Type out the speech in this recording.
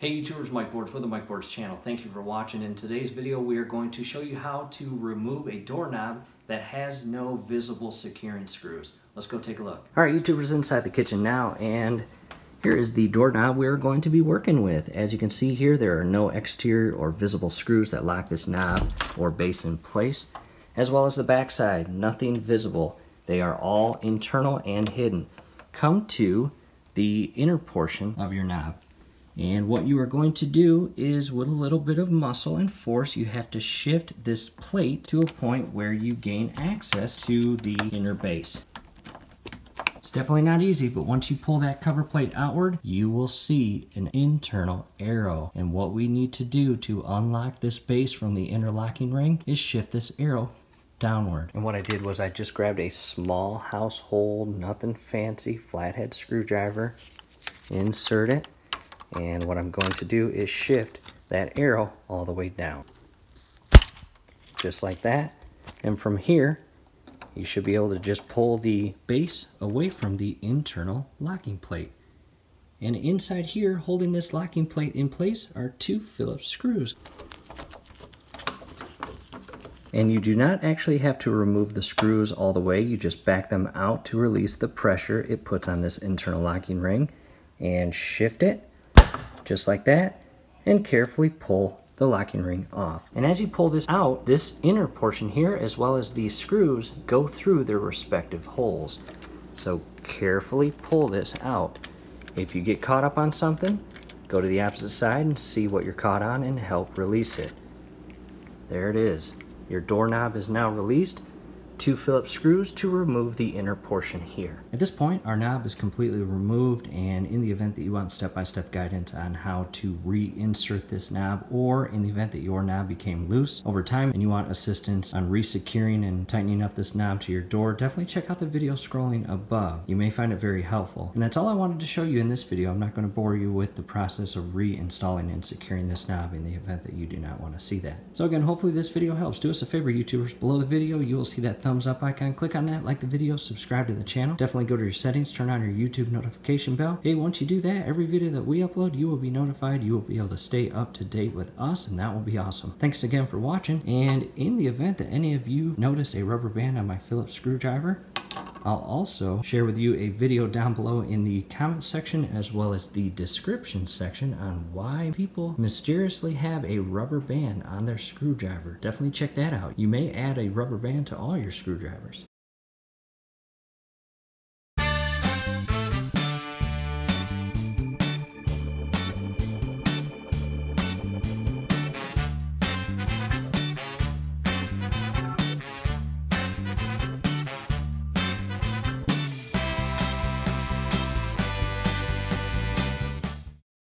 Hey YouTubers, Mike Boards with the Mike Boards channel. Thank you for watching. In today's video we are going to show you how to remove a doorknob that has no visible securing screws. Let's go take a look. Alright YouTubers, inside the kitchen now, and here is the doorknob we're going to be working with. As you can see here, there are no exterior or visible screws that lock this knob or base in place, as well as the back side, nothing visible. They are all internal and hidden. Come to the inner portion of your knob. And what you are going to do is, with a little bit of muscle and force, you have to shift this plate to a point where you gain access to the inner base. It's definitely not easy, but once you pull that cover plate outward, you will see an internal arrow. And what we need to do to unlock this base from the inner locking ring is shift this arrow downward. And what I did was I just grabbed a small household, nothing fancy, flathead screwdriver, insert it, and what I'm going to do is shift that arrow all the way down. Just like that. And from here, you should be able to just pull the base away from the internal locking plate. And inside here, holding this locking plate in place, are 2 Phillips screws. And you do not actually have to remove the screws all the way. You just back them out to release the pressure it puts on this internal locking ring. And shift it, just like that, and carefully pull the locking ring off. And as you pull this out, this inner portion here, as well as these screws, go through their respective holes. So carefully pull this out. If you get caught up on something, go to the opposite side and see what you're caught on and help release it. There it is. Your doorknob is now released. 2 Phillips screws to remove the inner portion here. At this point, our knob is completely removed, and in the event that you want step-by-step guidance on how to reinsert this knob, or in the event that your knob became loose over time and you want assistance on resecuring and tightening up this knob to your door, definitely check out the video scrolling above. You may find it very helpful. And that's all I wanted to show you in this video. I'm not going to bore you with the process of reinstalling and securing this knob in the event that you do not want to see that. So again, hopefully this video helps. Do us a favor, YouTubers. Below the video, you will see that thumbs up icon. Click on that, like the video, subscribe to the channel. Definitely go to your settings, turn on your YouTube notification bell. Hey, once you do that, every video that we upload, you will be notified. You will be able to stay up to date with us, and that will be awesome. Thanks again for watching. And in the event that any of you noticed a rubber band on my Phillips screwdriver, I'll also share with you a video down below in the comment section, as well as the description section, on why people mysteriously have a rubber band on their screwdriver. Definitely check that out. You may add a rubber band to all your screwdrivers.